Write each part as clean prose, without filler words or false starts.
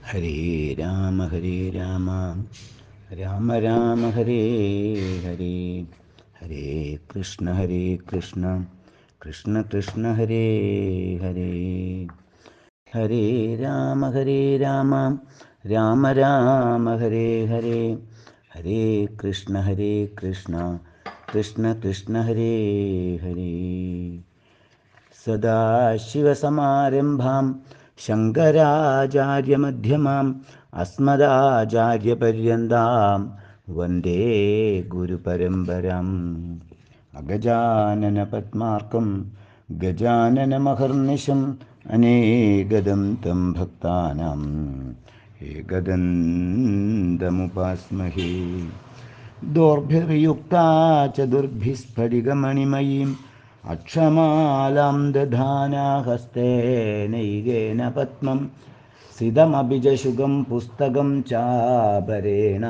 ഹരേ ഹരേ രാമ രാമ രാമ ഹരേ ഹരേ ഹരേ കൃഷ്ണ കൃഷ്ണ കൃഷ്ണ ഹരേ ഹരേ ഹരേ രാമ രാമ രാമ ഹരേ ഹരേ ഹരേ കൃഷ്ണ കൃഷ്ണ ഹരേ ഹരേ സദാശിവസമാരംഭാം ശങ്കരാചാര്യമധ്യമാം അസ്മദാചാര്യപര്യന്താം വന്ദേ ഗുരുപരമ്പരാം. അഗജാനന പദ്മാർക്കം ഗജാനനമഹർനിശം അനേകദം തം ഭക്താനാം ഏകദന്തമുപാസ്മഹേ. ദോർഭിർയുക്താ ചതുർഭിസ്ഫടികമണിമയീം അക്ഷമാലാം ദധാനാ ഹസ്തേനൈകേന പത്മം സിതമഭിജശുഗം പുസ്തകം ചാപരേണ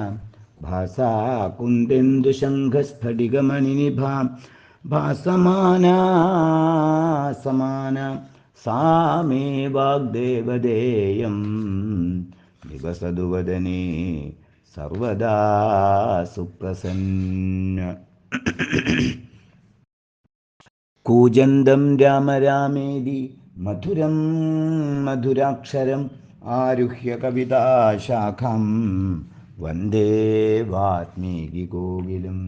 ഭാസാ കുന്ദേന്ദുശംഖസ്ഫടികമണിനിഭാ ഭാസമാനാ സമാന സാ മേ വാഗ്ദേവദേയം നിവസതു വദനേ സർവദാ സുപ്രസന്ന. കൂജന്തം രാമ രാമേതി മധുരം മധുരാക്ഷരം ആരുഹ്യ കവിതാശാഖം വന്ദേ വാൽമീകി കോകിലം.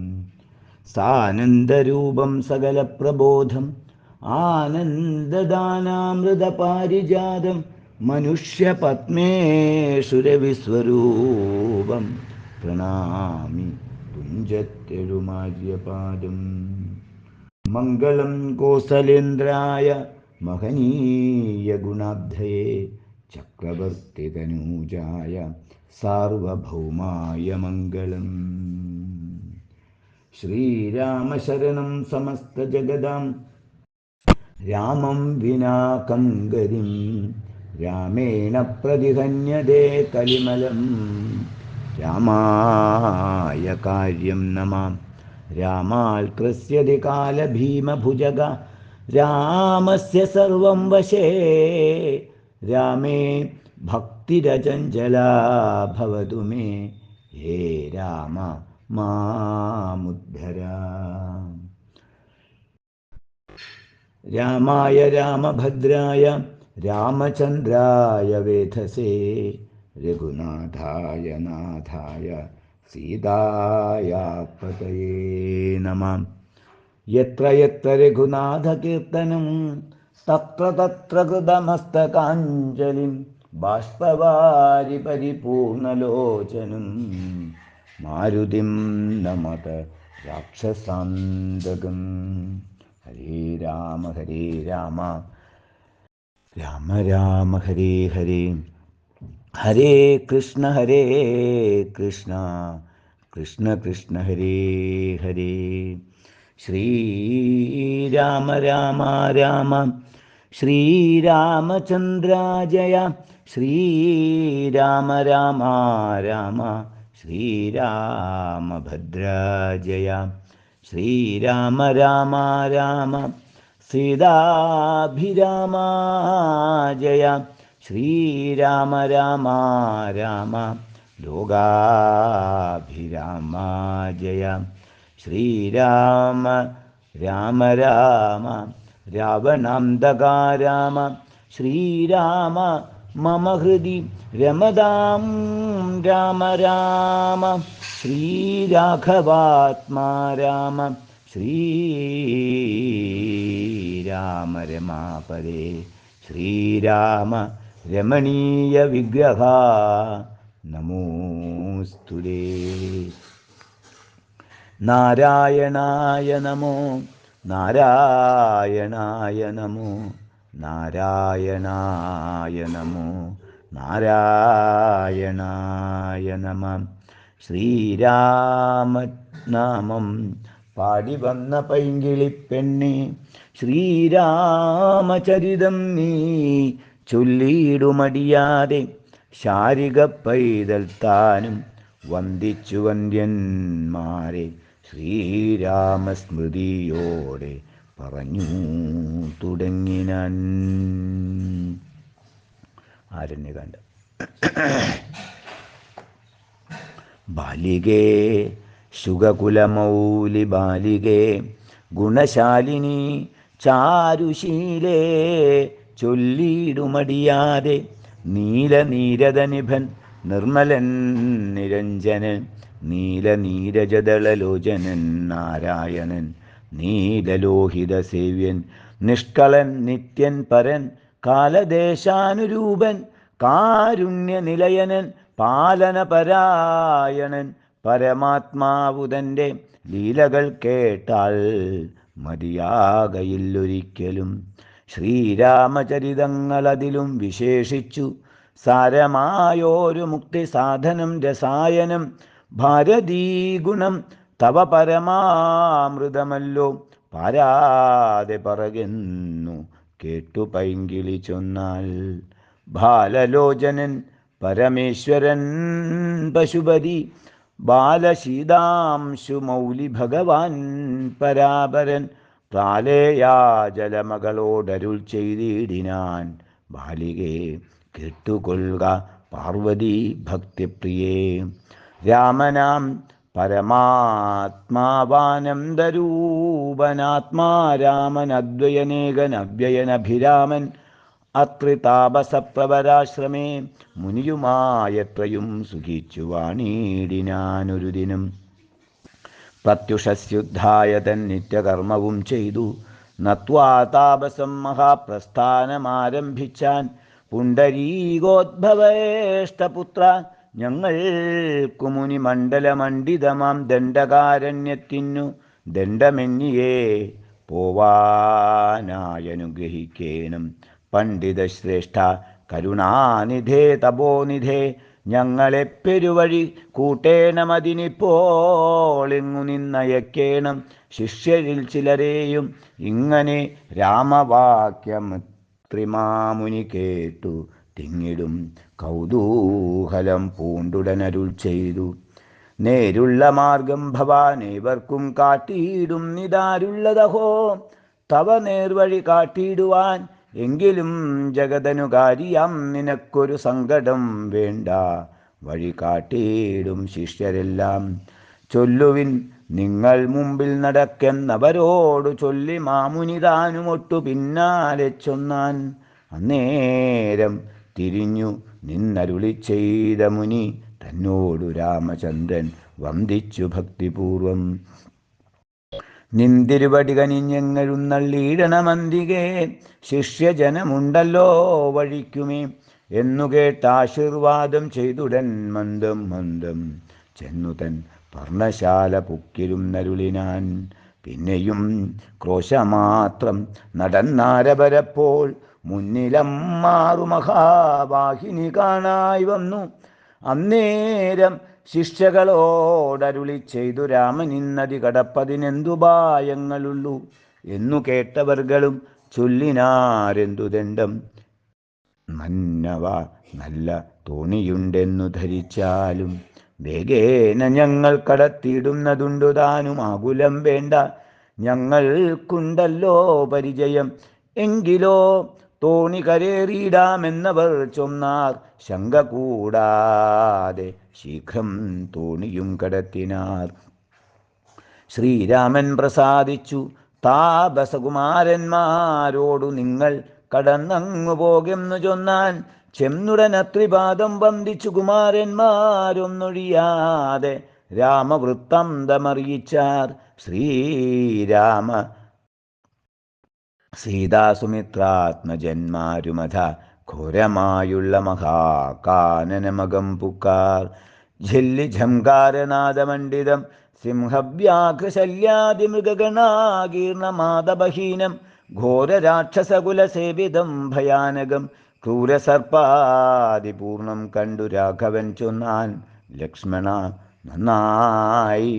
സാനന്ദരൂപം സകലപ്രബോധം ആനന്ദദാനാമൃതപാരിജാതം മനുഷ്യപത്മേഷുരവിസ്വരൂപം പ്രണാമി തുഞ്ചത്തെഴുമാര്യപാദം. മംഗളം കോസലേന്ദ്രായ മഹനീയ ഗുണാബ്ധയേ ചക്രവർത്തിതനൂജായ സാർവഭൗമായ മംഗളം. ശ്രീരാമശരണം സമസ്തജഗദാം രാമം വിനാ കംഗരിം രാമേണ പ്രതിഹന്യതേ കലിമലം. രാമായ കാര്യം നമാം രാമാൽ കൃസ്യതി കാലഭീമഭുജഗ. രാമസ്യ സർവം വശേ രാമേ ഭക്തിരചഞ്ചലാ ഭവതു മേ. ഹേ രാമ മാമുദ്ധര. രാമായ രാമഭദ്രായ രാമചന്ദ്രായ വേധസേ രഘുനാഥായ നാഥായ സീതായാപതയേ നമഃ. യത്ര യത്ര രഘുനാഥകീർത്തനം തത്ര തത്ര കൃതമസ്തകാഞ്ജലിം ബാഷ്പവാരി പരിപൂർണലോചനം മാരുതിം നമത രാക്ഷസാന്തകം. ഹരേ രാമ രാമ രാമ ഹരേ ഹരേ ഹരേ കൃഷ്ണ കൃഷ്ണ കൃഷ്ണ ഹരേ ഹരേ. ശ്രീരാമ രാമ രാമ ശ്രീരാമചന്ദ്ര ജയ. ശ്രീരാമ രാമ രാമ ശ്രീരാമഭദ്ര ജയ. ശ്രീരാമ രാമ രാമ സീതാഭിരാമ ജയ. ശ്രീരാമ രാമ രാമ ലോകാഭിരാമ ജയ. ശ്രീരാമ രാമ രാമ രാവണാന്തക രാമ. ശ്രീരാമ മമ ഹൃദി രമതാം രാമ രാമ. ശ്രീരാഘവാത്മാ രാമ. ശ്രീരാമ രമാപദേ. ശ്രീരാമ രമണീയ വിഗ്രഹ നമോസ്തുതേ. നാരായണായ നമോ നാരായണായ നമോ നാരായണായ നമോ നാരായണായ നമഃ. ശ്രീരാമനാമം പാടി വന്ന പൈങ്കിളിപ്പെണ്ണെ ശ്രീരാമചരിതം നീ ചൊല്ലിയിടുമടിയാതെ. ശാരിക പൈതൽ താനും വന്ദിച്ചു വന്ദ്യന്മാരെ ശ്രീരാമസ്മൃതിയോടെ പറഞ്ഞു തുടങ്ങിനാൻ. ആരണ്യകാണ്ഡം. ബാലികേ ശുഗകുലമൗലി ബാലികേ ഗുണശാലിനി ചാരുശീലേ ചൊല്ലിടുമടിയാതെ നീലനീരദനിഭൻ നിർമ്മലൻ നിരഞ്ജനൻ നീലനീരജദളലോചനൻ നാരായണൻ നീലലോഹിത സേവ്യൻ നിഷ്കളൻ നിത്യൻ പരൻ കാലദേശാനുരൂപൻ കാരുണ്യനിലയനൻ പാലനപരായണൻ പരമാത്മാവുതൻ്റെ ലീലകൾ കേട്ടാൽ മതിയാകയില്ലൊരിക്കലും. ശ്രീരാമചരിതങ്ങളതിലും വിശേഷിച്ചു സാരമായോരു മുക്തി സാധനം രസായനം ഭാരതീഗുണം തവ പരമാമൃതമല്ലോ പാരാതെ പറകുന്നു കേട്ടു പൈങ്കിളി ചൊന്നാൽ. ബാലലോചനൻ പരമേശ്വരൻ പശുപതി ബാലശീതാംശു മൗലി ഭഗവാൻ പരാപരൻ പ്രാലേയാജലമകളോടരുൾ ചെയ്തിടിനാൻ. ബാലികേ കേട്ടുകൊള്ളുക പാർവതി ഭക്തിപ്രിയേ. രാമനാം പരമാത്മാവാനന്ദരൂപനാത്മാരാമൻ അദ്വയനേകൻ അവ്യയനഭിരാമൻ അത്രിതാപസപ്രവരാശ്രമേ മുനിയുമായത്രയും സുഖിച്ചു വാണിടിനാനൊരു ദിനം. പ്രത്യുഷസ്യുദ്ധായ തൻ നിത്യകർമ്മവും ചെയ്തു നത്വാ താപസം മഹാപ്രസ്ഥാനമാരംഭിച്ചാൻ. പുണ്ടരീകോദ്ഭവേഷ്ടപുത്ര ഞങ്ങൾക്കു മുനിമണ്ഡലമണ്ഡിതമാം ദണ്ഡകാരണ്യത്തിനു ദണ്ഡമെന്നിയേ പോവാനായനുഗ്രഹിക്കേണം. പണ്ഡിതശ്രേഷ്ഠ കരുണാനിധേ തപോനിധേ ഞങ്ങളെ പെരുവഴി കൂട്ടേണമതിനിപ്പോളിങ്ങു നിന്നയക്കേണം. ശിഷ്യരിൽ ചിലരെയും ഇങ്ങനെ രാമവാക്യം ത്രിമാമുനി കേട്ടു തിങ്ങിടും കൗതൂഹലം പൂണ്ടുടനരുൾ ചെയ്തു. നേരുള്ള മാർഗം ഭവാനേവർക്കും കാട്ടിയിടും നിതാരുള്ളതഹോ തവ നേർവഴി കാട്ടിയിടുവാൻ. എങ്കിലും ജഗതനുകാരിയാം നിനക്കൊരു സങ്കടം വേണ്ട, വഴി കാട്ടിയിടും ശിഷ്യരെല്ലാം. ചൊല്ലുവിൻ നിങ്ങൾ മുമ്പിൽ നടക്കെന്നവരോടു ചൊല്ലി മാമുനി താനുമൊട്ടു പിന്നാലെ ചൊന്നാൻ. അന്നേരം തിരിഞ്ഞു നിന്നരുളി ചെയ്ത മുനി തന്നോടു രാമചന്ദ്രൻ വന്ദിച്ചു ഭക്തിപൂർവം. നിന്തിരുവടി കനിഞ്ഞെങ്ങഴുന്നള്ളീടണമന്തികേ ശിഷ്യജനമുണ്ടല്ലോ വഴിക്കുമേ എന്നു കേട്ടാശീർവാദം ചെയ്തുടൻ മന്ദം മന്ദം ചെന്നുതൻ പർണശാല പുക്കിരുന്നരുളിനാൻ. പിന്നെയും ക്രോശമാത്രം നടന്നാരപരപ്പോൾ മുന്നിലമ്മാറു മഹാവാഹിനി കാണായി വന്നു. അന്നേരം ശിഷ്യകളോടരുളി ചെയ്തു രാമൻ ഇന്നതി കടപ്പതിനെന്തുപായങ്ങളുള്ളൂ എന്നു കേട്ടവർകളും ചൊല്ലിനാരെന്തു ദണ്ഡം. മന്നവ നല്ല തോണിയുണ്ടെന്നു ധരിച്ചാലും വേഗേന ഞങ്ങൾ കടത്തിയിടുന്നതുണ്ടു താനും ആകുലം വേണ്ട. ഞങ്ങൾക്കുണ്ടല്ലോ പരിചയം എങ്കിലോ തോണി കരേറിയിടാമെന്നവർ ചൊന്നാർ. ശങ്ക കൂടാതെ ശീഘ്രം തോണിയും കടത്തിനാർ. ശ്രീരാമൻ പ്രസാദിച്ചു താപസകുമാരന്മാരോടു നിങ്ങൾ കടന്നങ്ങു പോകുന്നു ചൊന്നാൻ. ചെന്നുടൻ അത്രിപാദം വന്ദിച്ചു കുമാരന്മാരൊന്നൊഴിയാതെ രാമവൃത്താന്തമറിയിച്ചാർ. ശ്രീരാമ സീതാസുമിത്രാത്മജന്മാരുമഥ ഘോരമായുള്ള മഹാകാനനമകം പുക്കാർ. ഝല്ലി ഝംകാരനാദമണ്ഡിതം സിംഹവ്യാഘ്രശല്യാദിമൃഗഗണാകീർണമാദബഹീനം ഘോരരാക്ഷസകുലസേവിതം ഭയാനകം ക്രൂരസർപ്പാദിപൂർണം കണ്ടു രാഘവൻ ചൊന്നാൻ. ലക്ഷ്മണ നന്നായി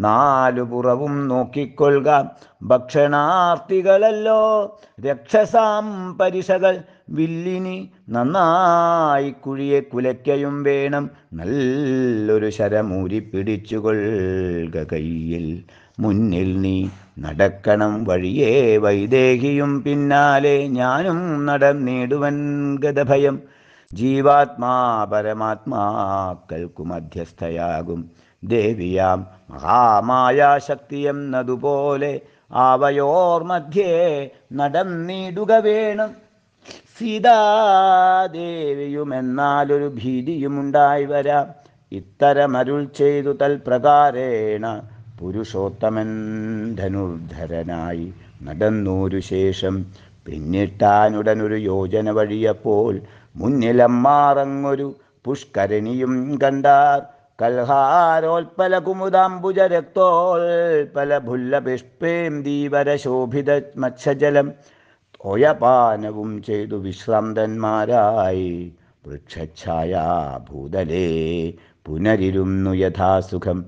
നാലു പുറവും നോക്കിക്കൊള്ളുക. ഭക്ഷണാർത്ഥികളല്ലോ രക്ഷസാം പരിഷകൾ വില്ലിനി നന്നായി കുഴിയെ കുലയ്ക്കയും വേണം. നല്ലൊരു ശരമൂരി പിടിച്ചുകൊള്ളുക കയ്യിൽ. മുന്നിൽ നീ നടക്കണം വഴിയേ വൈദേഹിയും പിന്നാലെ ഞാനും നടന്നിടുവൻ ഗതഭയം. ജീവാത്മാ പരമാത്മാക്കൾക്കു മധ്യസ്ഥയാകും ദേവിയാം മഹാമായാശക്തി എന്നതുപോലെ അവയോർ മധ്യേ നടന്നിടുക വേണം. സീതാദേവിയുമെന്നാലൊരു ഭീതിയുമുണ്ടായി വരാം. ഇത്തരമരുൾ ചെയ്തു തൽപ്രകാരേണ പുരുഷോത്തമൻ ധനുർധരനായി നടന്നൂരു ശേഷം പിന്നിട്ടാനുടനൊരു യോജന വഴിയപ്പോൾ മുന്നിലമ്മാറങ്ങൊരു പുഷ്കരണിയും കണ്ടാർ. കൽഹാരോൽപല കുമുദാംബുജ രക്തോൽപല ഭുല്ല പുഷ്പേം ദീവര ശോഭിത മത്സ്യജലം തോയപാനവും ചെയ്തു വിശ്രാന്തന്മാരായി വൃക്ഷഛായാ ഭൂതലേ പുനരിരുന്നു യഥാസുഖം.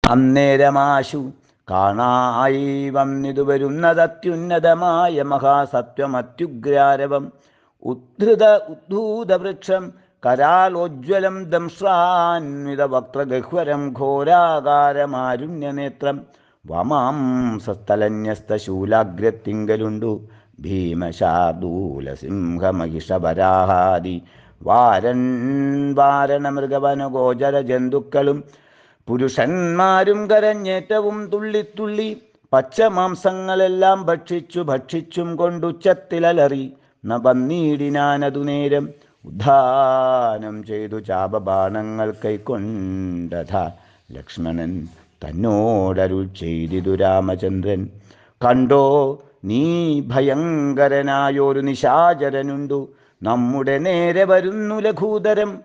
അന്നേരമാശു കാണായി വന്നിതു വരുന്നതത്യുന്നതമായ മഹാസത്വമത്യുഗ്രാരവം. ഉദ്ധൂതവൃക്ഷം കരാലോജ്വലം ദംശ്രാന്വിത വക്രഗഹ്വരം ഘോരാകാരമാരുണ്യനേത്രം. വമാംസസ്ഥലന്യസ്തശൂലാഗ്രത്തിങ്കലുണ്ടു ഭീമശാർദൂലസിംഹമഹിഷവരാഹാദി വാരണമൃഗവനഗോചര ജന്തുക്കളും പുരുഷന്മാരും കരഞ്ഞേറ്റവും തുള്ളിത്തുള്ളി പച്ചമാംസങ്ങളെല്ലാം ഭക്ഷിച്ചും കൊണ്ടുച്ചത്തിലലറി വന്നീടിനാനതു നേരം. ഉദ്ധാനം ചെയ്തു ചാപബാണങ്ങൾ കൈക്കൊണ്ടഥ ലക്ഷ്മണൻ തന്നോടരുൾ ചെയ്തിതു രാമചന്ദ്രൻ. കണ്ടോ, നീ ഭയങ്കരനായൊരു നിശാചരനുണ്ടു നമ്മുടെ നേരെ വരുന്നു ലഘൂതരം.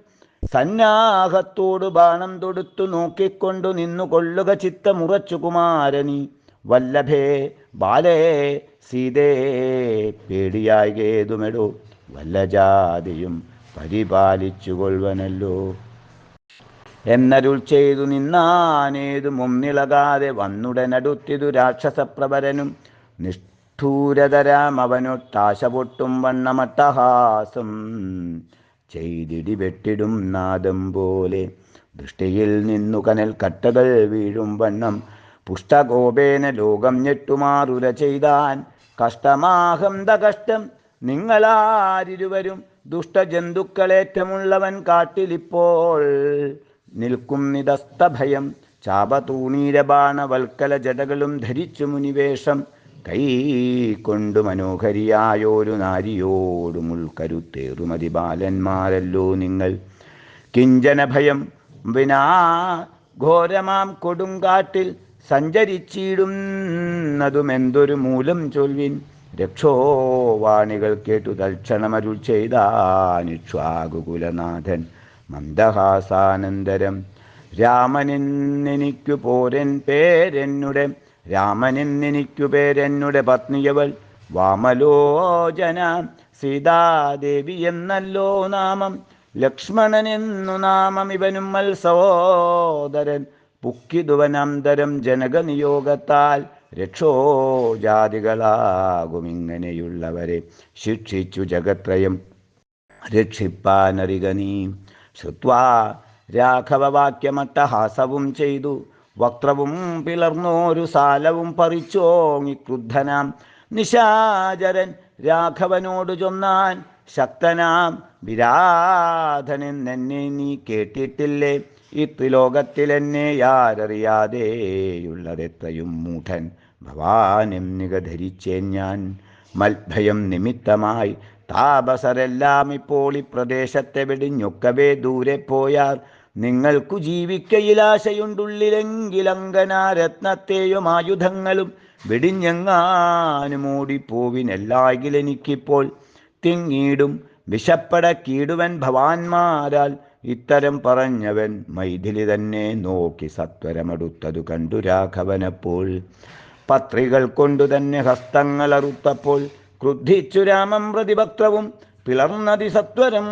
സന്നാഹത്തോടു ബാണം തൊടുത്തു നോക്കിക്കൊണ്ടു നിന്നു കൊള്ളുക ചിത്തമുറച്ചു കുമാരനീ. വല്ലഭേ ബാലേ സീതേ പേടിയായകേതുമെടോ, വല്ല ജാതിയും പരിപാലിച്ചു കൊള്ളുവനല്ലോ എന്നരുൾ ചെയ്തു നിന്നാനേതും ഒന്നിളകാതെ വന്നുടനടുത്തിതു രാക്ഷസപ്രവരനും. നിഷ്ഠൂരതരാം അവനൊട്ടാശ പൊട്ടും വണ്ണമട്ടഹാസം ചെയ്തിടി വെട്ടിടും നാദം പോലെ. ദൃഷ്ടിയിൽ നിന്നു കനൽ കട്ടകൾ വീഴും വണ്ണം പുഷ്ടകോപേന ലോകം ഞെട്ടുമാറുര ചെയ്താൻ. കഷ്ടമാഹന്ത കഷ്ടം നിങ്ങളാരിരുവരും ദുഷ്ടജന്തുക്കളേറ്റമുള്ളവൻ കാട്ടിലിപ്പോൾ നിൽക്കും നിതസ്തഭയം. ചാപതൂണീരബാണവൽക്കല ജടകളും ധരിച്ചു മുനിവേഷം. കൈ കൊണ്ടു മനോഹരിയായൊരു നാരിയോടും ഉൾക്കരുത്തേറുമതി ബാലന്മാരല്ലോ നിങ്ങൾ. കിഞ്ചന ഭയം വിനാ ഘോരമാം കൊടുങ്കാട്ടിൽ സഞ്ചരിച്ചിടുന്നതുമെന്തൊരു മൂലം ചൊൽവിൻ. രക്ഷോവാണികൾ കേട്ടു തൽക്ഷണമരുൾ ചെയ്താനിക്ഷ്വാകുകുലനാഥൻ മന്ദഹാസാനന്തരം. രാമനെന്നെനിക്കു പേരെന്നുടെ പത്നിയവൾ വാമലോചന സീതാദേവി എന്നല്ലോ നാമം. ലക്ഷ്മണനെന്നു നാമം ഇവനും മത്സോദരൻ. പുക്കിതുവനന്തരം ജനകനിയോഗത്താൽ രക്ഷോജാതികളാകുമിങ്ങനെയുള്ളവരെ ശിക്ഷിച്ചു ജഗത്രയം രക്ഷിപ്പാനറിക നീ. ശ്രുത്വാ രാഘവവാക്യമട്ടഹാസവും ചെയ്തു വക്രവും പിളർന്നോരു സാലവും പറിച്ചോങ്ങി ക്രുദ്ധനാം നിശാചരൻ രാഘവനോട് ചൊന്നാൻ. ശക്തനാം വിരാധനെന്നെ നീ കേട്ടിട്ടില്ലേ? ഈ ത്രിലോകത്തിലെന്നെ യാരറിയാതെയുള്ളതെത്രയും മൂഢൻ ഭവാനെന്നിക ധരിച്ചേൻ ഞാൻ. മൽഭയം നിമിത്തമായി താപസരെല്ലാം ഇപ്പോൾ ഈ പ്രദേശത്തെ വെടിഞ്ഞൊക്കവേ ദൂരെ പോയാർ. നിങ്ങൾക്കു ജീവിക്കയിലാശയുണ്ടുള്ളിലെങ്കിലങ്കനാരത്നത്തെയും ആയുധങ്ങളും വെടിഞ്ഞെങ്ങാനും ഓടിപ്പോവിനെല്ലാകിലെനിക്കിപ്പോൾ. തിങ്ങീടും വിശപ്പടക്കീടുവൻ ഭവാന്മാരാൽ. ഇത്തരം പറഞ്ഞവൻ മൈഥിലി തന്നെ നോക്കി സത്വരമടുത്തതു കണ്ടു രാഘവനപ്പോൾ. പത്രികൾ കൊണ്ടു തന്നെ ഹസ്തങ്ങൾ അറുത്തപ്പോൾ ക്രുദ്ധിച്ചു രാമം പ്രതിഭക്തവും പിളർന്നതി സത്വരം.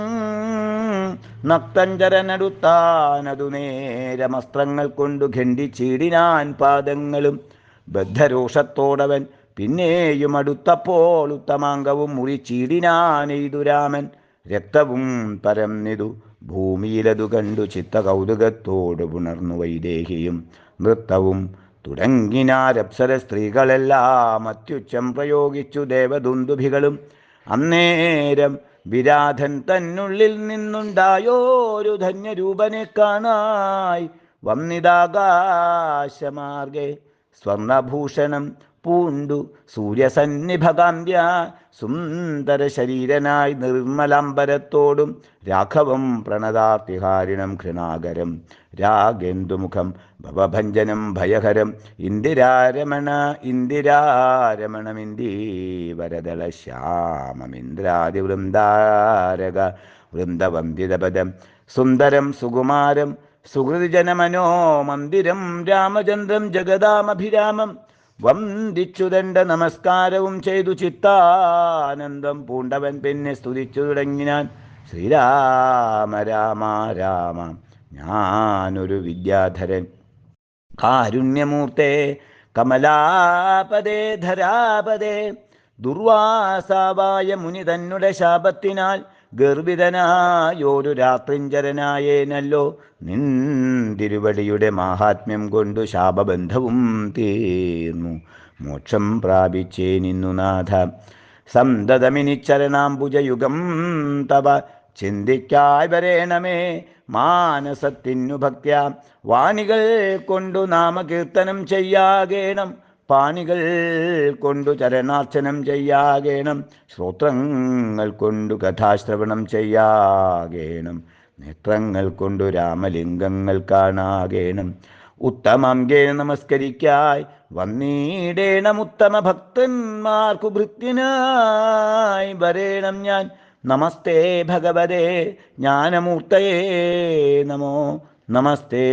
നക്തഞ്ചരനടുത്താനതു നേരമസ്ത്രങ്ങൾ കൊണ്ടു ഖണ്ഡിച്ചീടിനാൻ പാദങ്ങളും. ബദ്ധരോഷത്തോടവൻ പിന്നെയും അടുത്തപ്പോൾ ഉത്തമാംഗവും മുറിച്ചീടിനാനെയ്തു രാമൻ. രക്തവും പരന്നിതു ഭൂമിയിലതു കണ്ടു ചിത്തകൗതുകത്തോടു പുണർന്നു വൈദേഹിയും നൃത്തവും തുടങ്ങിനാരപ്സര സ്ത്രീകളെല്ലാം അത്യുച്ചം പ്രയോഗിച്ചു ദേവദുന്ദുഭികളും. അന്നേരം വിരാധൻ തന്നുള്ളിൽ നിന്നുണ്ടായോരു ധന്യരൂപനെ കാണായി വന്നിതാകാശമാർഗെ സ്വർണഭൂഷണം പൂണ്ടു സൂര്യസന്നിഭകാന്ത്യ സുന്ദര ശരീരനായി നിർമ്മലാംബരത്തോടും രാഘവം പ്രണതാർത്തിഹാരിണം ഘൃണാകരം രാഗേന്ദുമുഖം ഭവഭഞ്ജനം ഭയഹരം ഇന്ദിരാരമണമിന്ദീവരദള ശ്യാമമിന്ദ്രാദിവൃന്ദാരക വൃന്ദവന്ദിതപദം സുന്ദരം സുകുമാരം സുഹൃജനമനോ മന്ദിരം രാമചന്ദ്രം ജഗദാമഭിരാമം വന്ദിച്ചു ദണ്ഡ നമസ്കാരവും ചെയ്തു ചിത്താനന്ദം പൂണ്ടവൻ പിന്നെ സ്തുതിച്ചു തുടങ്ങിനാൻ. ശ്രീരാമ രാമ രാമ ഞാനൊരു വിദ്യാധരൻ, കാരുണ്യമൂർത്തേ കമലാപദേ ധരാപദേ, ദുർവാസാവായ മുനി തന്നെ ശാപത്തിനാൽ ഗർഭിതനായൊരു രാത്രിഞ്ചരനായേനല്ലോ. നിന്തിരുവടിയുടെ മാഹാത്മ്യം കൊണ്ടു ശാപബന്ധവും തീർന്നു, മോക്ഷം പ്രാപിച്ചേ നിന്നു നാഥ. സന്തതമിനിച്ചരണാംബുജയുഗം തവ ചിന്തിക്കായി വരേണമേ മാനസത്തിനു ഭക്ത്യ. വാണികൾ കൊണ്ടു നാമകീർത്തനം ചെയ്യാകേണം, പാണികൾ കൊണ്ടു ചരണാർച്ചനം ചെയ്യാകേണം, ശ്രോത്രങ്ങൾ കൊണ്ടു കഥാശ്രവണം ചെയ്യാകേണം, നേത്രങ്ങൾ കൊണ്ടു രാമലിംഗങ്ങൾ കാണാകേണം. ഉത്തമംഗേ നമസ്കരിക്കായി വന്നിടേണം ഉത്തമ ഭക്തന്മാർക്കു ഭൃത്യനായി വരേണം ഞാൻ. നമസ്തേ ഭഗവതേ ജ്ഞാനമൂർത്തയേ നമോ, നമസ്തേ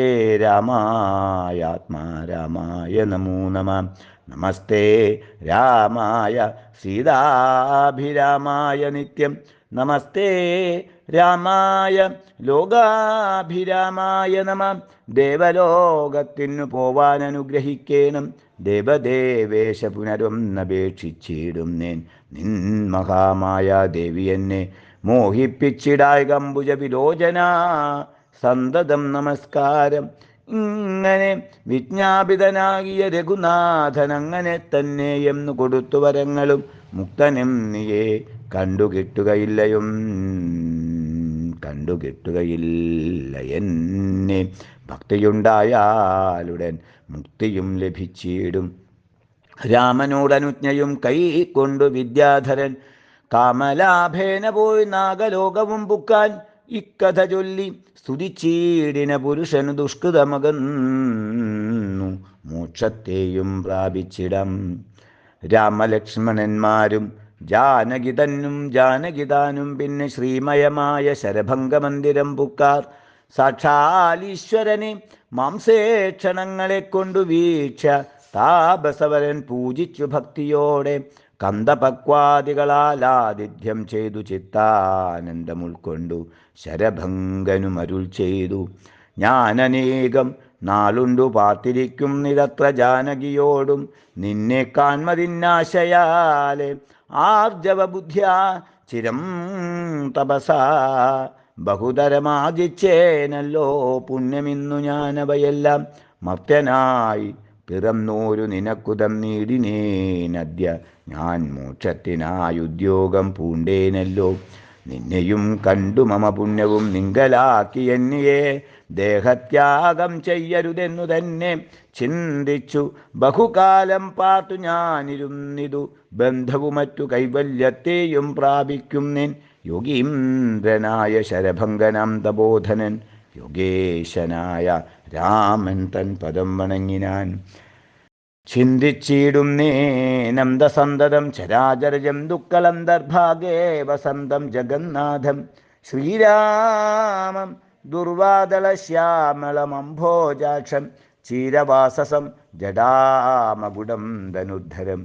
രാമായാത്മാ രാമായ നമോ നമഃ. നമസ്തേ രാമായ സീതാഭിരാമായ നിത്യം, നമസ്തേ രാമായ ലോകാഭിരാമായ നമഃ. ദേവലോകത്തിനു പോവാൻ അനുഗ്രഹിക്കേണം, ദേവദേവേശ പുനരൊന്നപേക്ഷിച്ചിടും നേൻ. നിൻ മഹാമായ ദേവി എന്നെ മോഹിപ്പിച്ചിടായ കമ്പുജ വിലോചന സന്തതം നമസ്കാരം. ഇങ്ങനെ വിജ്ഞാപിതനാകിയ രഘുനാഥൻ അങ്ങനെ തന്നെ എന്നു കൊടുത്തു വരങ്ങളും മുക്തനും നീയെ കണ്ടുകിട്ടുകയില്ല എന്നെ. ഭക്തിയുണ്ടായാലുടൻ മുക്തിയും ലഭിച്ചിടും. രാമനോടനുജ്ഞയും കൈക്കൊണ്ടു വിദ്യാധരൻ കാമലാഭേന പോയി നാഗലോകവും പുക്കാൻ. ഇക്കഥ ചൊല്ലി സ്തുതിച്ചീടിന പുരുഷനു ദുഷ്കൃതമകന്നു മോക്ഷത്തെയും പ്രാപിച്ചിടം. രാമലക്ഷ്മണന്മാരും ജാനകിതാനും പിന്നെ ശ്രീമയമായ ശരഭംഗമന്ദിരം പുക്കാർ. സാക്ഷാലീശ്വരനെ മാംസേക്ഷണങ്ങളെ കൊണ്ടു വീക്ഷ താപസവരൻ പൂജിച്ചു ഭക്തിയോടെ. കന്ദപക്വാദികളാൽ ആതിഥ്യം ചെയ്തു ചിത്താനന്ദം ഉൾക്കൊണ്ടു ശരഭംഗനുമരുൾ ചെയ്തു. ഞാനനേകം നാളുണ്ടു പാർത്തിരിക്കും നിരത്ര ജാനകിയോടും, നിന്നെ കാൺമതിന്നാശയാലെ ആർജവ ബുദ്ധ്യാ ചിരം തപസാ ബഹുതരമാർജിച്ചേനല്ലോ പുണ്യമിന്നു ഞാനവയെല്ലാം. മർത്യനായി പിറന്നോരു നിനക്കു തന്നീടിനേനദ്യ ഞാൻ മോക്ഷത്തിനായുദ്യോഗം പൂണ്ടേനല്ലോ. നിന്നെയും കണ്ടു മമ പുണ്യവും നിങ്കലാക്കി എന്നിയെ ദേഹത്യാഗം ചെയ്യരുതെന്നു തന്നെ ചിന്തിച്ചു ബഹുകാലം പാർത്തു ഞാനിരുന്നിതു. ബന്ധവും മറ്റു കൈവല്യത്തെയും പ്രാപിക്കും നിൻ. യോഗീന്ദ്രനായ ശരഭംഗനാം തപോധനൻ യോഗേശനായ രാമൻ തൻ പദം വണങ്ങിനാൻ. ചിന്തിച്ചിടും നേനന്ദസന്തതം ചരാചരജം ദുഃഖലന്തർഭാഗേ വസന്തം ജഗന്നാഥം. ശ്രീരാമം ദുർവാദളശ്യാമളമംഭോജാക്ഷം ചീരവാസസം ജഡാമകുടം ധനുദ്ധരം.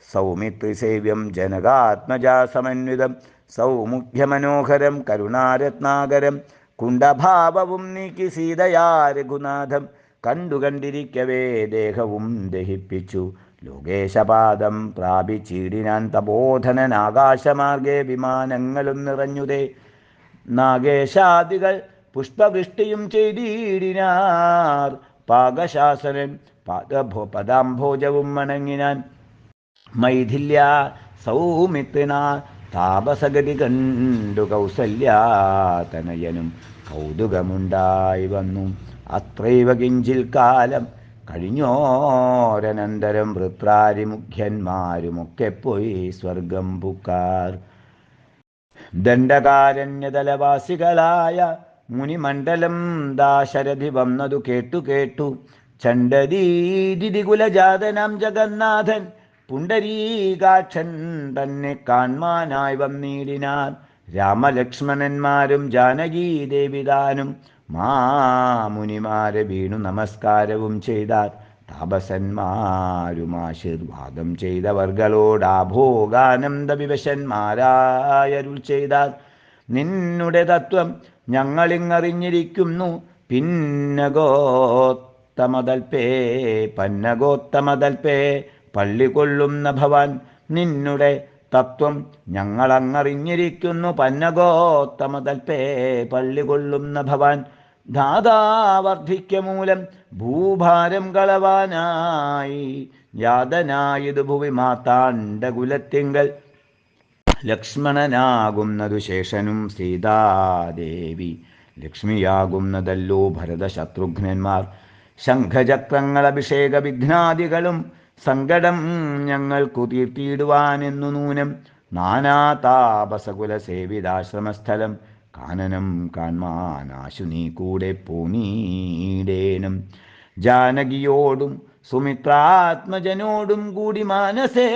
സൗമിത്രിസേവ്യം ജനകാത്മജാസമന്വിതം സൗമുഖ്യമനോഹരം കരുണാരത്നാകരം. കുണ്ഠഭാവവും നീക്കി സീതയാ രഘുനാഥം കണ്ടിരിക്കവേ ദേഹവും ദഹിപ്പിച്ചു. ലോകേശപാദം പ്രാപിച്ചിടിനാൻ തപോധനൻ ആകാശമാർഗേ വിമാനങ്ങളും നിറഞ്ഞുതേ. നാഗേശാദികൾ പുഷ്പവൃഷ്ടിയും ചെയ്തിടിനാർ. പാകശാസനൻ പദാംഭോജവും വണങ്ങിനാൻ. മൈഥില്യ സൗമിത്രിണ താപസഗതി കണ്ടു കൗസല്യാതനയനും കൗതുകമുണ്ടായി വന്നു. അത്രൈവ കിഞ്ചിൽ കാലം കഴിഞ്ഞോരനന്തരം വൃത്രാരിമുഖ്യന്മാരുമൊക്കെ പോയി സ്വർഗം പുക്കാർ. ദണ്ഡകാരണ്യതലവാസികളായ മുനിമണ്ഡലം ദാശരഥി വന്നതു കേട്ടു ചണ്ഡദീതികുലജാതനാം ജഗന്നാഥൻ പുണ്ടരീകാക്ഷൻ തന്നെ കാൺമാനായി വന്നിടിനാർ. രാമലക്ഷ്മണന്മാരും ജാനകീ ദേവിതാനും മാമുനിമാരെ വീണു നമസ്കാരവും ചെയ്താർ. താപസന്മാരും ആശീർവാദം ചെയ്തവർകളോടാഭോഗാനന്ദ വിവശന്മാരായരുൾ ചെയ്താർ. നിന്നുടെ തത്വം ഞങ്ങളിങ്ങറിഞ്ഞിരിക്കുന്നു. പന്നഗോത്തമതൽപേ പള്ളികൊള്ളുന്ന ഭവാൻ. നിന്നുടെ തത്വം ഞങ്ങളങ്ങറിഞ്ഞിരിക്കുന്നു. പന്നഗോത്തമതൽപേ പള്ളികൊള്ളുന്ന ഭവാൻ. ധാതാവർദ്ധിക്യമൂലം ഭൂഭാരം കളവാനായി യാതനായതു ഭുവി മാതാണ്ഡകുലത്തിങ്കൽ. ലക്ഷ്മണനാകുന്നതു ശേഷനും സീതാദേവി ലക്ഷ്മിയാകുന്നതല്ലോ ഭരത ശത്രുഘ്നന്മാർ. ശംഖചക്രങ്ങൾ അഭിഷേക വിഘ്നാദികളും സങ്കടം ഞങ്ങൾക്കു തീർത്തിയിടുവാനെന്നു നൂനം. നാനാതാപസകുല സേവിതാശ്രമസ്ഥലം കാനനം കാൺമാനാശു നീ കൂടെ പോനീടേനം. ജാനകിയോടും സുമിത്രാത്മജനോടും കൂടി മാനസേ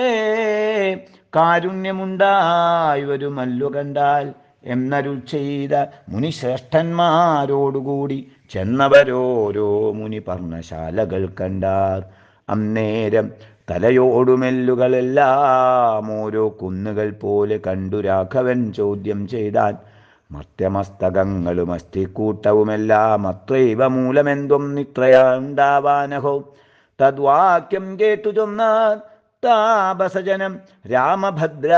കാരുണ്യമുണ്ടായി വരുമല്ലു കണ്ടാൽ എന്നരുൾ ചെയ്ത മുനിശ്രേഷ്ഠന്മാരോടുകൂടി ചെന്നവരോരോ മുനി പർണശാലകൾ കണ്ടാർ. അന്നേരം തലയോടുമെല്ലുകളെല്ലാം ഓരോ കുന്നുകൾ പോലെ കണ്ടു രാഘവൻ ചോദ്യം ചെയ്താൻ. മർത്യമസ്തകങ്ങളും അസ്ഥിക്കൂട്ടവുമെല്ലാം അത്രൈവ മൂലമെന്തൊന്നിത്രയുണ്ടാവാനഹോ. തദ്വാക്യം കേട്ടു ചൊന്നാർ താപസജനം. രാമഭദ്ര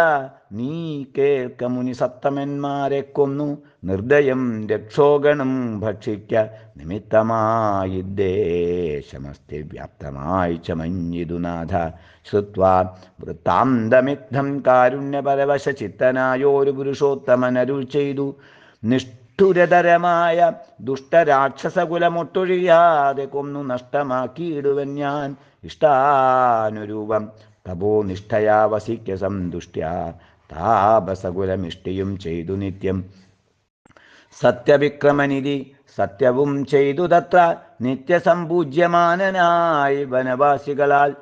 നീ കേൾക്ക മുനി സത്തമന്മാരെ കൊന്നു നിർദ്ദയം രക്ഷോഗണം ഭക്ഷിക്ക നിമിത്തമായി ദേശമസ്തി വ്യാപ്തമായി ചമഞ്ഞിതു നാഥ. ശ്രുത്വാ വൃത്താന്തമിഗ്ധം കാരുണ്യപരവശ ചിത്തനായോരു പുരുഷോത്തമനരുൾ ചെയ്തു. നിഷ്ഠുരതരമായ ദുഷ്ടരാക്ഷസകുലമൊട്ടൊഴിയാതെ കൊന്നു നഷ്ടമാക്കിയിടുവൻ ഞാൻ ഇഷ്ടാനുരൂപം. തപോ നിഷ്ഠയാ വസിക്ക സന്തുഷ്ട്യാ താപസകുലമിഷ്ടിയും ചെയ്തു നിത്യം. സത്യവിക്രമനിധി സത്യവും ചെയ്തു തത്ര നിത്യസമ്പൂജ്യമാനനായി വനവാസികളാൽ.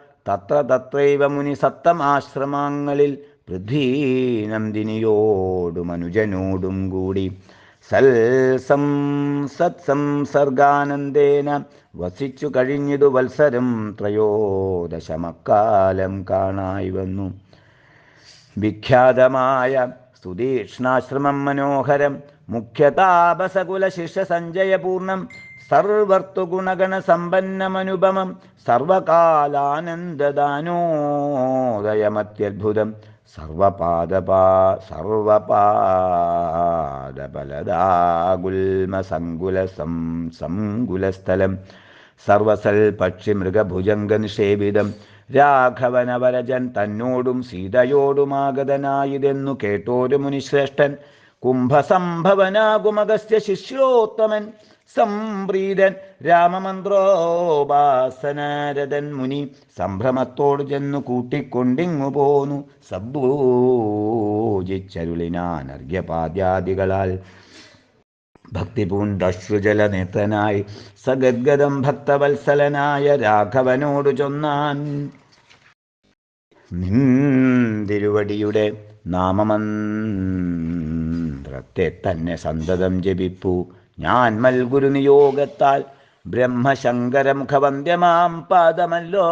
തത്രൈവ മുനി സത്തമാശ്രമങ്ങളിൽ പൃഥ്വീനന്ദിനിയോടും അനുജനോടും കൂടി സത്സംസർഗാനന്ദേന വസിച്ചു കഴിഞ്ഞിതു വത്സരം ത്രയോദശമക്കാലം കാണായി വന്നു. വിഖ്യാതമായ സുതീക്ഷ്ണാശ്രമം മനോഹരം മുഖ്യതാപസകുല ശിഷ്യ സഞ്ജയപൂർണം സർവർത്തുഗുണഗണ സമ്പന്നമനുപമം സർവകാലാനന്ദദാനോദയമത്യദ്ഭുതം സർവപാദപാദബലദാഗുൽമസങ്കുലസ്ഥലം സർവസൽ പക്ഷി മൃഗഭുജംഗ നിഷേവിതം. രാഘവനവരജൻ തന്നോടും സീതയോടുമാഗതനായിതെന്നു കേട്ടോരു മുനിശ്രേഷ്ഠൻ. കുംഭസംഭവനാകുമഗസ്ത്യ ശിഷ്യോത്തമൻ സംപ്രീതൻ രാമമന്ത്രോപാസനരതൻ മുനി സംഭ്രമത്തോടു ചെന്നു കൂട്ടിക്കൊണ്ടിങ്ങു പോന്നു. സബ്ബൂജിച്ചരുളിനാൻ അർഘ്യപാദ്യാദികളാൽ ഭക്തിപൂണ്ടശ്രുജല നേത്രനായി സഗദ്ഗദം ഭക്തവത്സലനായ രാഘവനോടു ചൊന്നാൻ. നിന്തിരുവടിയുടെ നാമമന്ത്രത്തെ തന്നെ സന്തതം ജപിപ്പൂ ഞാൻ മൽഗുരു നിയോഗത്താൽ. ബ്രഹ്മശങ്കരമുഖവന്ദ്യമാം പാദമല്ലോ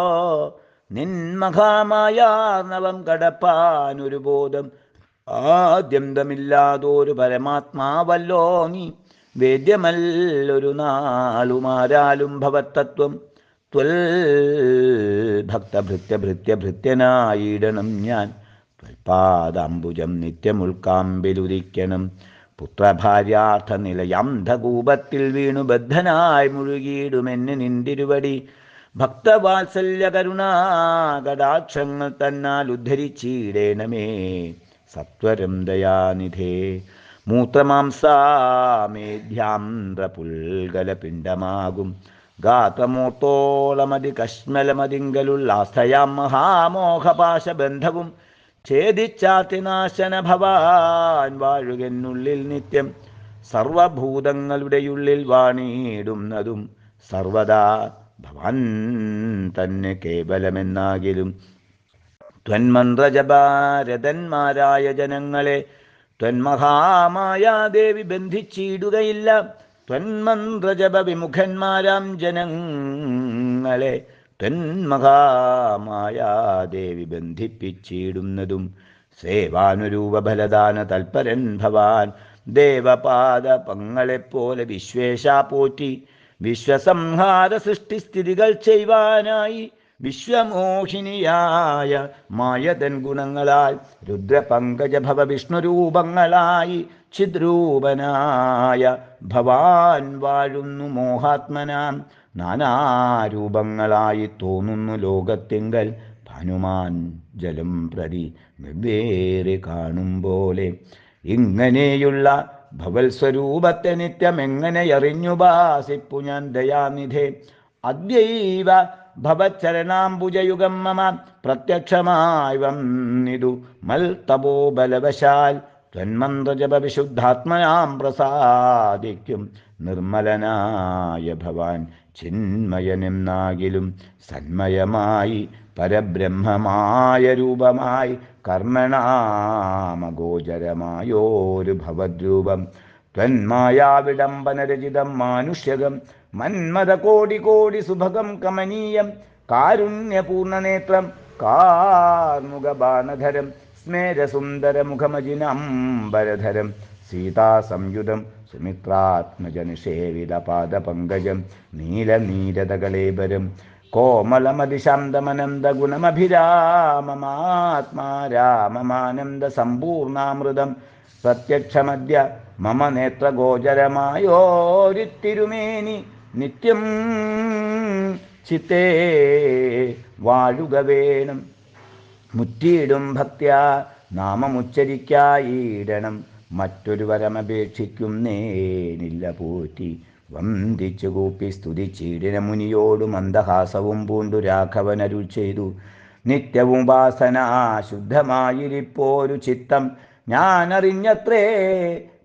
നിന്മഹാമായാർണവം കടപ്പാനൊരു ബോധം. ആദ്യന്തമില്ലാതൊരു പരമാത്മാവല്ലോ നീ. വേദ്യമല്ലൊരു നാളുമാരാലും ഭവത്തത്വം. ത്വൽ ഭക്തഭൃത്യഭൃത്യഭൃത്യനായിടണം ഞാൻ. ത്വൽപാദാംബുജം നിത്യമുൾക്കാമ്പിലുദിക്കണം. പുത്രഭാര്യാർത്ഥ നിലയാന്ധകൂപത്തിൽ വീണു ബദ്ധനായി മുഴുകിയിടുമെന്ന് നിന്തിരുവടി. ഭക്തവാത്സല്യ കരുണാകടാക്ഷങ്ങൾ തന്നാൽ ഉദ്ധരിച്ചിടേണമേ. സത്വരം ദയാനിധേ. മൂത്രമാംസാമേധ്യാന്ത്രപുൽകലപിണ്ഡമാകും ഗാത്രമൂർത്തോളമതി കശ്മലമതിങ്കലുള്ളാസ്ഥയാം മഹാമോഹപാശബന്ധവും ഛേദിച്ചാതിനാശന ഭവാൻ വാഴുകെന്നുള്ളിൽ നിത്യം. സർവഭൂതങ്ങളുടെയുള്ളിൽ വാണിയിടുന്നതും സർവദാ ഭവാൻ തന്നെ കേവലമെന്നാകിലും. ത്വന്മന്ത്രജപാരതന്മാരായ ജനങ്ങളെ ത്വന്മഹാമായാദേവി ബന്ധിച്ചിടുകയില്ല. ത്വന്മന്ത്രജപ വിമുഖന്മാരാം ജനങ്ങളെ ത്വന്മഹാമായാദേവി ബന്ധിപ്പിച്ചിടുന്നതും. സേവാനുരൂപഫലദാന തൽപരൻ ഭവാൻ ദേവപാദപങ്ങളെപ്പോലെ വിശ്വേശ പോറ്റി. വിശ്വസംഹാര സൃഷ്ടിസ്ഥിതികൾ ചെയ്യുവാനായി വിശ്വമോഹിനിയായ മായതൻ ഗുണങ്ങളാൽ രുദ്രപങ്കജഭവ വിഷ്ണുരൂപങ്ങളായി ചിദ്രൂപനായ ഭവാൻ വാഴുന്നു മോഹാത്മനാം. നാനാരൂപങ്ങളായി തോന്നുന്നു ലോകത്തിങ്കൽ ഭാനുമാൻ ജലം പ്രതി വെവ്വേറെ കാണും പോലെ. ഇങ്ങനെയുള്ള ഭവൽ സ്വരൂപത്തെ നിത്യം എങ്ങനെയറിഞ്ഞുപാസിപ്പു ഞാൻ ദയാനിധേ. അദ്യൈവ ഭവച്ചരണാംബുജയുഗം മമ പ്രത്യക്ഷമായി വന്നിതു മൽ തപോബലവശാൽ. ത്വന്മന്ത്രജപ വിശുദ്ധാത്മനാം പ്രസാദിക്കും നിർമ്മലനായ ഭവാൻ ചിന്മയനെന്നാകിലും. സന്മയമായി പരബ്രഹ്മമായ രൂപമായി കർമ്മണാമഗോചരമായോരു ഭവദ്രൂപം. ത്വന്മായാവിഡംബനരചിതം മാനുഷ്യകം മന്മത കോടി കോടി സുഭഗം കമനീയം. കാരുണ്യപൂർണനേത്രം കാർമുകബാണധരം സ്മേരസുന്ദരമുഖമജിനംബരധരം. സീതാസംയുതം സുമിത്രാത്മജനിഷേവിതപാദപങ്കജം നീലനീരതകളേബരം. കോമളമതിശാന്തമനന്തഗുണമഭിരാമമാത്മാ രാമമാനന്ദ സമ്പൂർണാമൃതം. പ്രത്യക്ഷമദ്യ മമ നേത്രഗോചരമായോരിത്തിരുമേനി നിത്യം ചിത്തേ വാഴുക വേണം. മുറ്റിയിടും ഭക്ത്യാ നാമമുച്ചരിക്കായിടണം. മറ്റൊരു വരമപേക്ഷിക്കുന്നേനില്ല പോറ്റി. വന്ദിച്ചു കൂപ്പി സ്തുതിച്ചിടിന മുനിയോടു മന്ദഹാസവും പൂണ്ടു രാഘവനരുൾ ചെയ്തു. നിത്യവും വാസന ശുദ്ധമായിരിപ്പോരു ചിത്തം ഞാനറിഞ്ഞത്രേ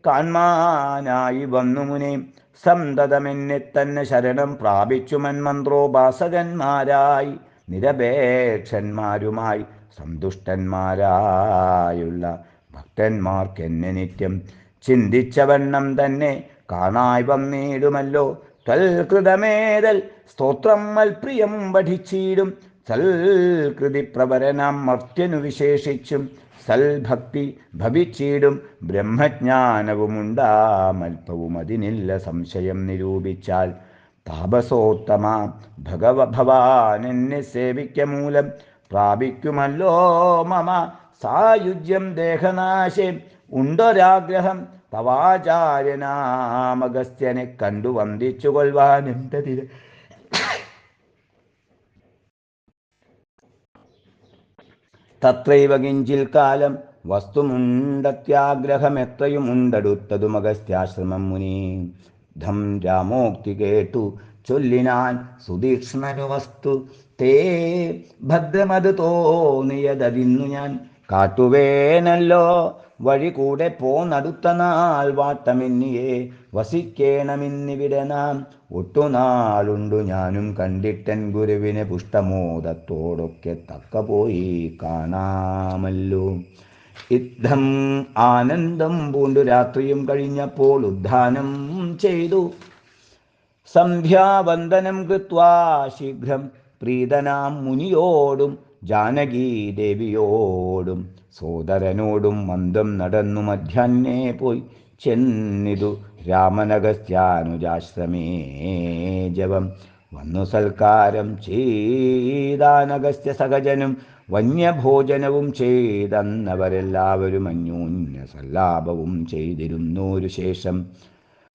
കാൺമാനായി വന്നു മുനെ. സന്തതമെന്നെ തന്നെ ശരണം പ്രാപിച്ചു മന്മന്ത്രോപാസകന്മാരായി നിരപേക്ഷന്മാരുമായി സന്തുഷ്ടന്മാരായുള്ള ഭക്തന്മാർക്കെന്നെ നിത്യം ചിന്തിച്ചവണ്ണം തന്നെ കാണായി വന്നിടുമല്ലോ. തൽകൃതമേതൽ സ്തോത്രം മൽപ്രിയം പഠിച്ചിടും. സൽകൃതി പ്രവരനാം മർത്യനു വിശേഷിച്ചും സൽഭക്തി ഭവിച്ചിടും. ബ്രഹ്മജ്ഞാനവുമുണ്ടാമൽപ്പവും അതിനില്ല സംശയം നിരൂപിച്ചാൽ. താപസോത്തമ ഭഗവഭവാൻ എന്നെ സേവിക്ക മൂലം പ്രാപിക്കുമല്ലോ മമ സായുജ്യം ദേഹനാശേ. ഉണ്ടൊരാഗ്രഹം തവാചാര്യനാമഗസ്ത്യനെ കണ്ടു വന്ദിച്ചു കൊള്ളുവാൻ എന്തതിര്. തത്രൈവ കിഞ്ചിൽ കാലം വസ്തുമുണ്ടത്യാഗ്രഹമെത്രയുമുണ്ടടുത്തതും അഗസ്ത്യാശ്രമം മുനി. ധം രാമോക്തി കേട്ടു ചൊല്ലിനാൻ സുതീക്ഷ്ണനു വസ്തു. തേ ഭദ്രമത് തോന്നിയതതിന്നു ഞാൻ കാട്ടുവേനല്ലോ. വഴി കൂടെ പോന്നടുത്ത നാൾ വാട്ടമെന്നിയെ വസിക്കേണമെന്നിവിടെ നാം. ഒട്ടുനാളുണ്ടു ഞാനും കണ്ടിട്ടൻ ഗുരുവിനെ പുഷ്ടമോദത്തോടൊക്കെ തക്ക പോയി കാണാമല്ലോ. യുദ്ധം ആനന്ദം പൂണ്ടു രാത്രിയും കഴിഞ്ഞപ്പോൾ ഉദ്ധാനം ചെയ്തു. സന്ധ്യാവന്ദനം കൃത്വാ ശീഘ്രം പ്രീതനാം മുനിയോടും ജാനകീദേവിയോടും സോദരനോടും മന്ദം നടന്നു മധ്യാഹ്നേ പോയി ചെന്നിതു രാമനഗസ്ത്യാനുജാശ്രമേ. ജപം വന്നു സൽക്കാരം ചെയ്താനഗസ്ത്യ സഹജനും വന്യഭോജനവും ചെയ്തന്നവരെല്ലാവരും അന്യോന്യ സല്ലാപവും ചെയ്തിരുന്നൊരു ശേഷം.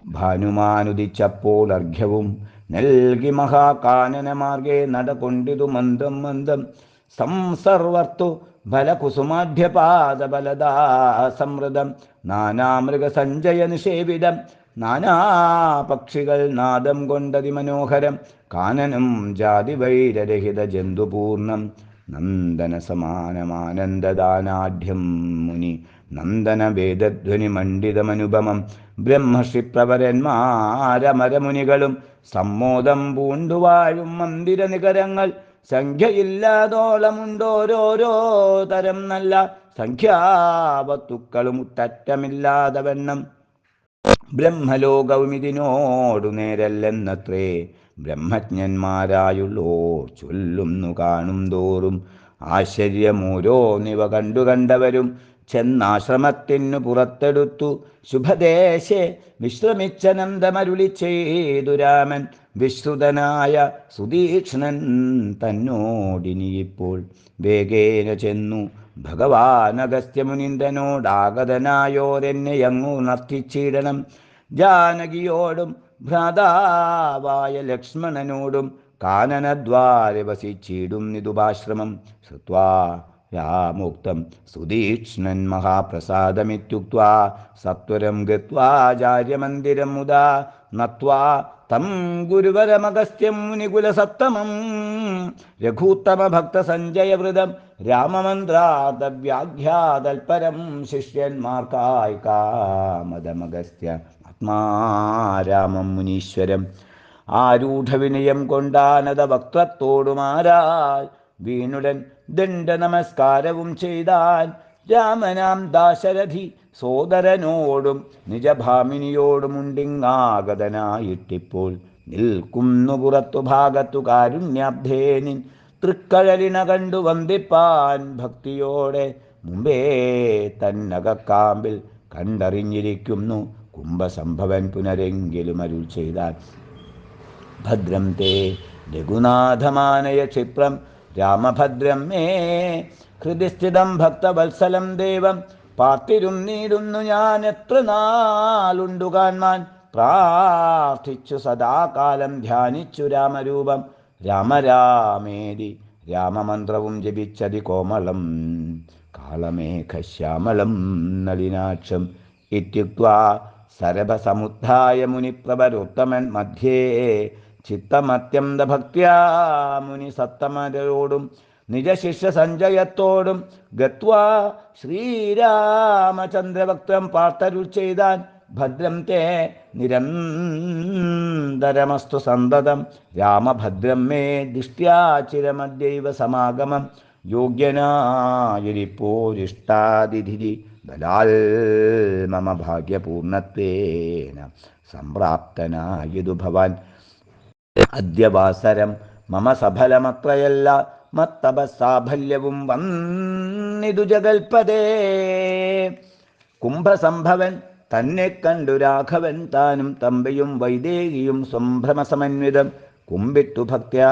ഭാനുമാനുദിച്ചപ്പോൾ അർഘ്യവും നൽകി മഹാകാനനമാർഗേ നടകൊണ്ടിതു മന്ദം മന്ദം. സംസർവർത്തു ഫലകുസുമാഢ്യപാദബലദാ സമൃതം നാനാമൃഗസഞ്ജയ നിഷേവിതം നാനാപക്ഷികൾ നാദം കൊണ്ടതിമനോഹരം കാനനം ജാതിവൈരരഹിത ജന്തുപൂർണം നന്ദനസമാനമാനന്ദദാനാഢ്യം മുനി നന്ദന വേദധ്വനി മണ്ഡിതമനുപമം ബ്രഹ്മർഷിപ്രവരന്മാരമരമുനികളും സമ്മോദം പൂണ്ടുവാഴും മന്ദിര നികരങ്ങൾ സംഖ്യയില്ലാതോളമുണ്ടോരോരോ തരം നല്ല സംഖ്യാവത്തുക്കളും മുട്ടറ്റമില്ലാതെ വണ്ണം ബ്രഹ്മലോകവും ഇതിനോടു നേരല്ലെന്നത്രേ ബ്രഹ്മജ്ഞന്മാരായുള്ളോർ ചൊല്ലുന്നു കാണും തോറും ആശ്ചര്യമോരോന്നിവ കണ്ടവരും ചെന്നാശ്രമത്തിനു പുറത്തെടുത്തു ശുഭദേശേ വിശ്രമിച്ചനന്ദമരുളി ചെയ്തു രാമൻ വിശ്രുതനായ സുതീക്ഷ്ണൻ തന്നോടിനിയിപ്പോൾ വേഗേന ചെന്നു ഭഗവാൻ അഗസ്ത്യമുനീന്ദ്രനോടാഗതനായോരെന്നെയങ്ങു നർത്തിച്ചിടണം ജാനകിയോടും ഭ്രാതാവായ ലക്ഷ്മണനോടും കാനനദ്വാരെ വസിച്ചിടും നിതുപാശ്രമം ശ്രുത്വാ രാമോക്തം സുതീക്ഷ്ണൻ മഹാപ്രസാദമിത്യുക്ത്വാ സത്വരം ഗത്വാചാര്യമന്ദിരം മുദാ നത്വാ തം ഗുരുവരമഗസ്ത്യം മുനികുലസത്തമം രഘൂത്തമഭക്തസഞ്ജയവൃതം രാമമന്ത്രാദവ്യാഖ്യാതൽപരം ശിഷ്യന്മാർക്കായി കാമദമഗസ്ത്യ ആത്മാരാമം മുനീശ്വരം ആരൂഢവിനയം കൊണ്ടാനത വക്ത്രത്തോടുമാരാൽ വീണുടൻ ദണ്ഡ നമസ്കാരവും ചെയ്താൻ രാമനാം ദാശരഥി സോദരനോടും നിജഭാമിനിയോടുമുണ്ടിങ്ങാഗതനായിട്ടിപ്പോൾ നിൽക്കുന്നു പുറത്തു ഭാഗത്തു കാരുണ്യാബ്ധേനിൻ തൃക്കഴലിണ കണ്ടു വന്ദിപ്പാൻ ഭക്തിയോടെ മുമ്പേ തന്നകക്കാമ്പിൽ കണ്ടറിഞ്ഞിരിക്കുന്നു കുംഭസംഭവൻ പുനരെങ്കിലും അരുൾ ചെയ്താൽ ഭദ്രം തേ രഘുനാഥമാനയ ക്ഷിപ്രം രാമഭദ്രം മേ ഹൃദിസ്ഥിതം ഭക്തവത്സലം ദേവം പാർത്തിരും നീടുന്നു ഞാൻ എത്ര നാളുണ്ടു കാൺമാൻ പ്രാർത്ഥിച്ചു സദാകാലം ധ്യാനിച്ചു രാമരൂപം രാമരാമേതി രാമമന്ത്രവും ജപിച്ചതി കോമളം കാളമേഘശ്യാമളം നളിനാക്ഷം ഇത്യുക്ത്വാ സരഭസമുദ്ധായ മുനിപ്രവരോത്തമൻ മധ്യേ ചിത്തമത്യന്ത ഭക്ത്യാ മുനി സത്തമരോടും നിജശിഷ്യ സഞ്ജയത്തോടും ഗത്വാ ശ്രീരാമചന്ദ്രഭക്തം പാർത്തരുൾ ചെയ്താൻ ഭദ്രം തേ നിരന്തരമസ്തു സന്തതം രാമഭദ്രം മേ ദിഷ്ട്യാ ചിരമദ്യൈവ സമാഗമം യോഗ്യനായിരിപ്പോരിഷ്ടാതിഥി ബലാൽ മമ ഭാഗ്യപൂർണത്വേന സംപ്രാപ്തനായതു ഭവാൻ അദ്യവാസരം മമ സഫലമത്രയല്ല മത്തപസാഫല്യവും വന്നിതു ജഗൽപദേ കുംഭസംഭവൻ തന്നെ കണ്ടു രാഘവൻ താനും തമ്പയും വൈദേഹിയും സംഭ്രമസമന്വിതം കുംഭിത്തു ഭക്ത്യാ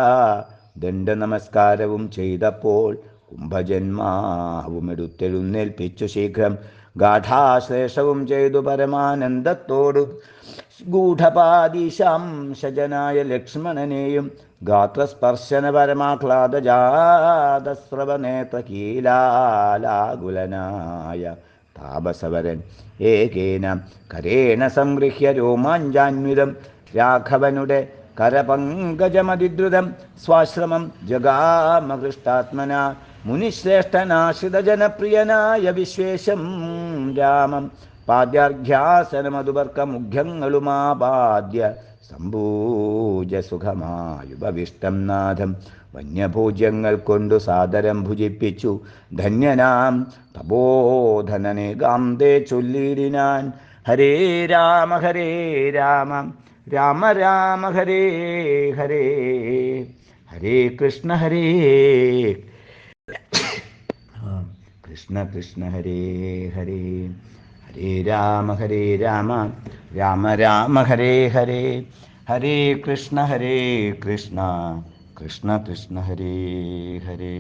ദണ്ഡ നമസ്കാരവും ചെയ്തപ്പോൾ കുംഭജന്മാവുമെടുത്തെഴുന്നേൽപ്പിച്ചു ശീഘ്രം ഗാഠാശ്ലേഷവും ചെയ്തു പരമാനന്ദത്തോടു ഗൂഢപാദീശാംശജനായ ലക്ഷ്മണനെയും ഗാത്രസ്പർശന പരമാഹ്ലാദജാതസ്രവനേത്രകീലാലാകുലനായ താപസവരൻ ഏകേന കരേണ സംഗൃഹ്യ രോമാഞ്ചാന്വിതം രാഘവനുടെ കരപങ്കജമതിദ്രുതം സ്വാശ്രമം ജഗാമഹൃഷ്ടാത്മന മുനിശ്രേഷ്ഠനാശ്രിതജനപ്രിയനായ വിശ്വേശം രാമം പാദ്യാർഘ്യാസനമതുവർക്കമുഖ്യങ്ങളുമാപാദ്യ സംഭൂജ സുഖമായുപവിഷ്ടം നാഥം വന്യഭോജ്യങ്ങൾ കൊണ്ടു സാദരം ഭുജിപ്പിച്ചു ധന്യനാം തപോധനനേകാന്തേ ചൊല്ലിടിനാൻ ഹരേ രാമ രാമ രാമ ഹരേ ഹരേ ഹരേ കൃഷ്ണ കൃഷ്ണ കൃഷ്ണ ഹരേ ഹരേ ഹരേ രാമ രാമ രാമ ഹരേ ഹരേ ഹരേ കൃഷ്ണ കൃഷ്ണ കൃഷ്ണ കൃഷ്ണ ഹരേ ഹരേ.